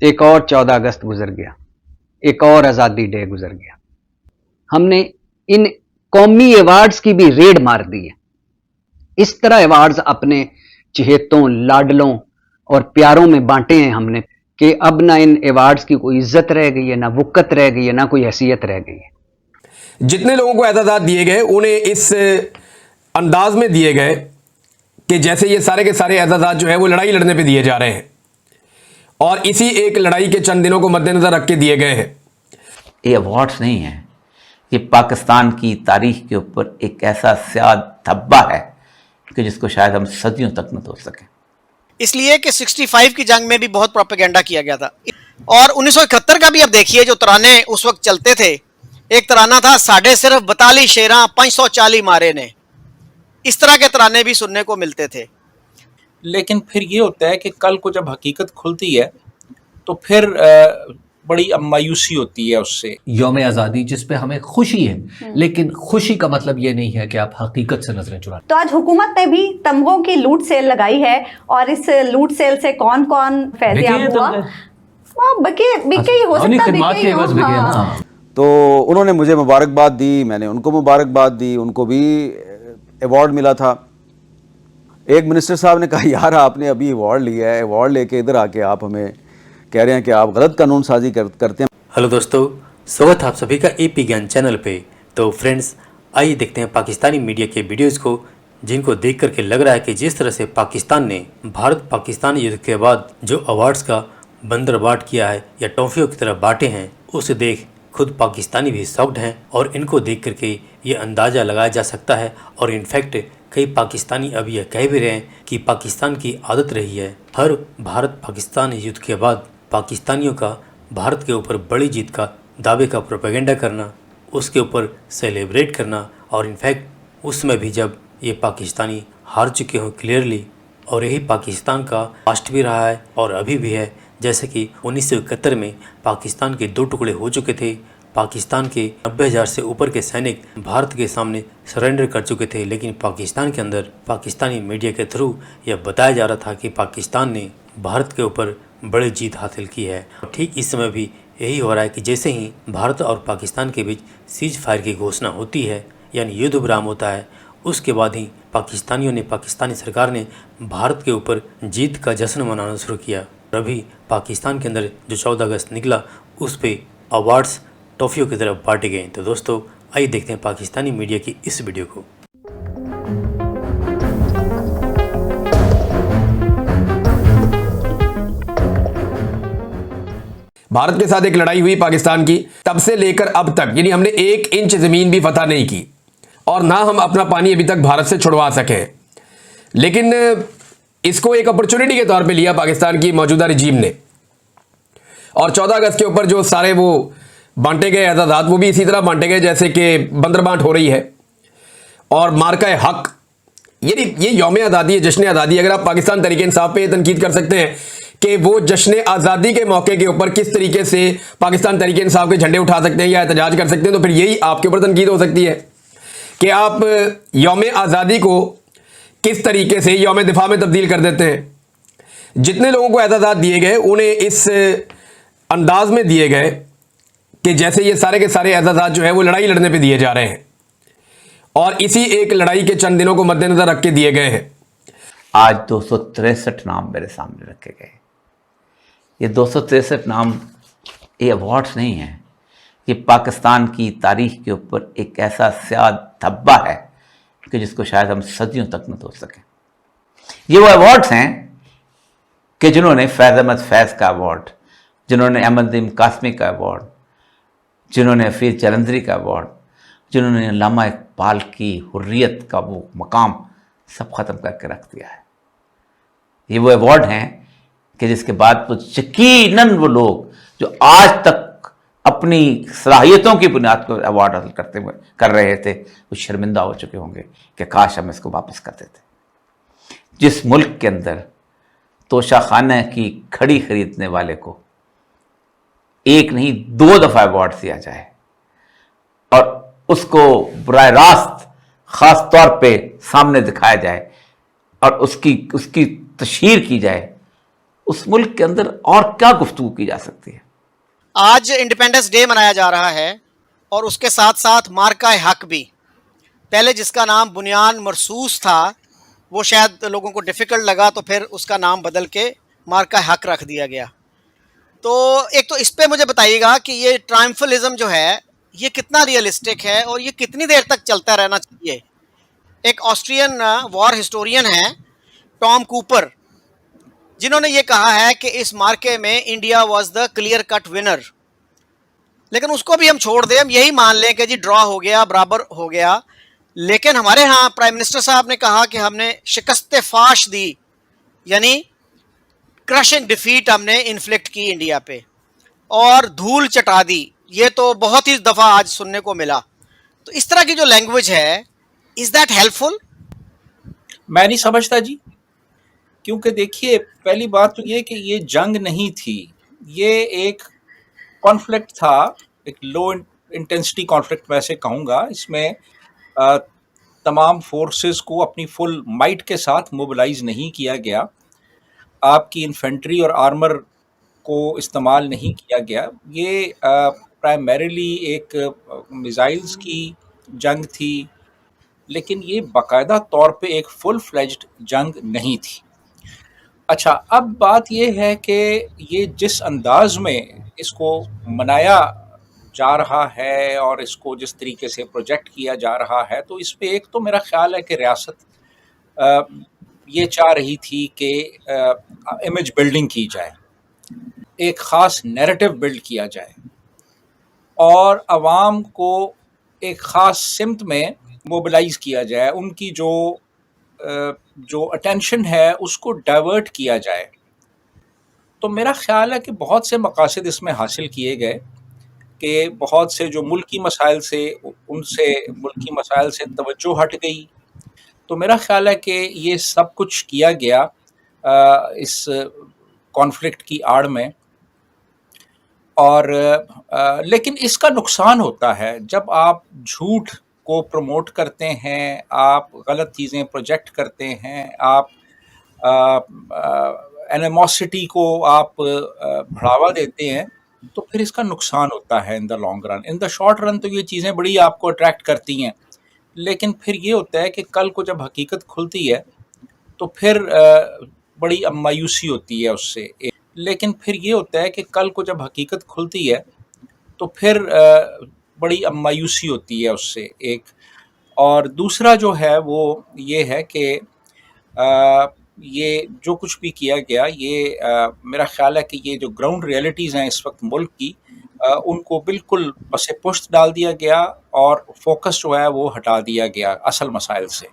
एक और 14 अगस्त गुजर गया, एक और आज़ादी डे गुजर गया। हमने इन कौमी अवार्ड्स की भी रेड मार दी है। इस तरह अवार्ड्स अपने चहेतों, लाडलों और प्यारों में बांटे हैं हमने कि अब ना इन अवार्ड्स की कोई इज्जत रह गई है, ना वुक्कत रह गई है, ना कोई हैसियत रह गई है। जितने लोगों को एजाज़ात दिए गए उन्हें इस अंदाज में दिए गए कि जैसे ये सारे के सारे एजाज़ात जो है वो लड़ाई लड़ने पे दिए जा रहे हैं और इसी एक लड़ाई के चंद दिनों को मद्देनजर रख के दिए गए हैं। ये अवार्ड्स नहीं है, ये पाकिस्तान की तारीख के ऊपर एक ऐसा स्याद धब्बा है कि जिसको शायद हम सदियों तक न धो सकें। इसलिए कि 65 की जंग में भी बहुत प्रोपेगेंडा किया गया था और 1971 का भी अब देखिए जो तराने उस वक्त चलते थे। एक तराना था साढ़े सिर्फ 42 शेरा 540 मारे ने, इस तरह के तराने भी सुनने को मिलते थे। लेकिन फिर ये होता है कि कल को जब हकीकत खुलती है तो फिर बड़ी मायूसी होती है उससे। यौम आज़ादी जिस पे हमें खुशी है, लेकिन खुशी का मतलब ये नहीं है कि आप हकीकत से नजरें चुरा। तो आज हुकूमत ने भी तमगों की लूट सेल लगाई है और इस लूट सेल से कौन कौन फैज़याब हुआ? बिके ही हो सकता है। तो उन्होंने मुझे मुबारकबाद दी, मैंने उनको मुबारकबाद दी, उनको भी अवार्ड मिला था। एक मिनिस्टर साहब ने कहा यार आपने अभी अवार्ड लिया है, अवार्ड लेके इधर आके आप हमें कह रहे हैं कि आप गलत कानून साजी करते हैं। हेलो दोस्तों, स्वागत है आप सभी का एपी ज्ञान चैनल पे। तो फ्रेंड्स, आइए देखते हैं पाकिस्तानी मीडिया के वीडियोस को, जिनको देख करके लग रहा है कि जिस तरह से पाकिस्तान ने भारत पाकिस्तान युद्ध के बाद जो अवार्ड्स का बंदरबाट किया है या टॉफियों की तरह बांटे हैं, उसे देख खुद पाकिस्तानी भी शॉक्ड हैं और इनको देख करके ये अंदाज़ा लगाया जा सकता है। और इनफैक्ट कई पाकिस्तानी अब यह कह भी रहे हैं कि पाकिस्तान की आदत रही है हर भारत पाकिस्तान युद्ध के बाद पाकिस्तानियों का भारत के ऊपर बड़ी जीत का दावे का प्रोपेगेंडा करना, उसके ऊपर सेलिब्रेट करना। और इनफैक्ट उसमें भी जब ये पाकिस्तानी हार चुके हों क्लियरली, और यही पाकिस्तान का पास्ट भी रहा है और अभी भी है। जैसे कि 1971 में पाकिस्तान के 2 टुकड़े हो चुके थे, पाकिस्तान के 90,000 से ऊपर के सैनिक भारत के सामने सरेंडर कर चुके थे, लेकिन पाकिस्तान के अंदर पाकिस्तानी मीडिया के थ्रू यह बताया जा रहा था कि पाकिस्तान ने भारत के ऊपर बड़ी जीत हासिल की है। और ठीक इस समय भी यही हो रहा है कि जैसे ही भारत और पाकिस्तान के बीच सीज फायर की घोषणा होती है, यानी युद्ध विराम होता है, उसके बाद ही पाकिस्तानियों ने, पाकिस्तानी सरकार ने भारत के ऊपर जीत का जश्न मनाना शुरू किया। अभी पाकिस्तान के अंदर जो 14 अगस्त निकला, उस पे अवार्ड्स टॉफियों की तरफ बांटे गए। तो दोस्तों, आइए देखते हैं पाकिस्तानी मीडिया की इस वीडियो को। भारत के साथ एक लड़ाई हुई पाकिस्तान की, तब से लेकर अब तक यानी हमने 1 इंच जमीन भी फतह नहीं की और ना हम अपना पानी अभी तक भारत से छुड़वा सके। लेकिन इसको एक अपॉर्चुनिटी के तौर पे लिया पाकिस्तान की मौजूदा रिजीम ने, और 14 अगस्त के ऊपर जो सारे वो बांटे गए एजाज़ात, वो भी इसी तरह बांटे गए जैसे कि बंदरबांट हो रही है। और मार्का हक, ये यौम आज़ादी, जश्न आज़ादी, अगर आप पाकिस्तान तहरीक इंसाफ पे तनकीद कर सकते हैं कि वो जश्न आज़ादी के मौके के ऊपर किस तरीके से पाकिस्तान तहरीक इंसाफ के झंडे उठा सकते हैं या एहतजाज कर सकते हैं, तो फिर यही आपके ऊपर तनकीद हो सकती है कि आप यौम आज़ादी को किस तरीके से यौम दिफा में तब्दील कर देते हैं। जितने लोगों को एजाज़ात दिए गए उन्हें इस अंदाज में दिए गए कि जैसे ये सारे के सारे एजाज़ात जो है वो लड़ाई लड़ने पे दिए जा रहे हैं और इसी एक लड़ाई के चंद दिनों को मद्देनजर रख के दिए गए हैं। आज 263 नाम मेरे सामने रखे गए। ये 263 नाम ये अवार्ड्स नहीं है, ये पाकिस्तान की तारीख के ऊपर एक ऐसा स्याद धब्बा है कि जिसको शायद हम सदियों तक न धो सकें। ये वो अवार्ड्स हैं कि जिन्होंने फैज़ अहमद फैज़ का अवार्ड, जिन्होंने अहमद नदीम कासमी का अवार्ड, जिन्होंने हफीज़ जलंधरी का अवार्ड, जिन्होंने अल्लामा इकबाल की हुर्रियत का वो मकाम सब ख़त्म करके रख दिया है। ये वो अवार्ड हैं कि जिसके बाद तो यकीनन वो लोग जो आज तक अपनी सलाहियतों की बुनियाद पर अवार्ड हासिल कर रहे थे, वो शर्मिंदा हो चुके होंगे कि काश हम इसको वापस कर देते। जिस मुल्क के अंदर तोशाखाना की घड़ी खरीदने वाले को एक नहीं 2 दफ़ा अवार्ड दिया जाए और उसको बराह रास्त ख़ास तौर पे सामने दिखाया जाए और उसकी तशहीर की जाए, उस मुल्क के अंदर और क्या गुफ्तगू की जा सकती है। आज इंडिपेंडेंस डे मनाया जा रहा है और उसके साथ साथ मार्का हक भी। पहले जिसका नाम बुनियान मरसूस था वो शायद लोगों को डिफ़िकल्ट लगा, तो फिर उसका नाम बदल के मार्का हक रख दिया गया। तो एक तो इस पे मुझे बताइएगा कि ये ट्रायम्फलिज्म जो है ये कितना रियलिस्टिक है और ये कितनी देर तक चलता रहना चाहिए। एक ऑस्ट्रियन वॉर हिस्टोरियन है टॉम कूपर, जिन्होंने ये कहा है कि इस मार्के में India was the clear cut winner. लेकिन उसको भी हम छोड़ दें, हम यही मान लें कि जी ड्रॉ हो गया, बराबर हो गया, लेकिन हमारे यहाँ प्राइम मिनिस्टर साहब ने कहा कि हमने शिकस्त फाश दी, यानी क्रशिंग डिफीट हमने इन्फ्लिक्ट की इंडिया पे और धूल चटा दी। ये तो बहुत ही दफ़ा आज सुनने को मिला। तो इस तरह की जो लैंग्वेज है, इज दैट हेल्पफुल? मैं नहीं समझता जी, क्योंकि देखिए पहली बात तो ये कि ये जंग नहीं थी, ये एक कॉन्फ्लिक्ट था, एक लो इंटेंसिटी कॉन्फ्लिक्ट मैं ऐसे कहूँगा। इसमें तमाम फोर्सेस को अपनी फुल माइट के साथ मोबिलाइज नहीं किया गया, आपकी इन्फेंट्री और आर्मर को इस्तेमाल नहीं किया गया। ये प्राइमरीली एक मिसाइल्स की जंग थी, लेकिन ये बाकायदा तौर पे एक फुल फ्लेज्ड जंग नहीं थी। अच्छा, अब बात ये है कि ये जिस अंदाज में इसको मनाया जा रहा है और इसको जिस तरीके से प्रोजेक्ट किया जा रहा है, तो इस पे एक तो मेरा ख्याल है कि रियासत ये चाह रही थी कि इमेज बिल्डिंग की जाए, एक ख़ास नैरेटिव बिल्ड किया जाए और आवाम को एक ख़ास सिमत में मोबिलाइज़ किया जाए, उनकी जो अटेंशन है उसको डाइवर्ट किया जाए। तो मेरा ख़्याल है कि बहुत से मकासद इसमें हासिल किए गए कि बहुत से जो मुल्की मसाइल से तवज्जो हट गई। तो मेरा ख़्याल है कि ये सब कुछ किया गया इस कॉन्फ्लिक्ट की आड़ में। और लेकिन इसका नुकसान होता है जब आप झूठ को प्रमोट करते हैं, आप गलत चीज़ें प्रोजेक्ट करते हैं, आप एनिमोसिटी को आप बढ़ावा देते हैं, तो फिर इसका नुकसान होता है in the long run. In the short run तो ये चीज़ें बड़ी आपको अट्रैक्ट करती हैं, लेकिन फिर ये होता है कि कल को जब हकीकत खुलती है तो फिर बड़ी मायूसी होती है उससे। लेकिन फिर ये होता है कि कल को जब हकीकत खुलती है तो फिर बड़ी मायूसी होती है उससे एक। और दूसरा जो है वो ये है कि ये जो कुछ भी किया गया, ये मेरा ख्याल है कि ये जो ग्राउंड रियलिटीज़ हैं इस वक्त मुल्क की, उनको बिल्कुल पसे पुश्त डाल दिया गया और फोकस जो है वो हटा दिया गया असल मसाइल से।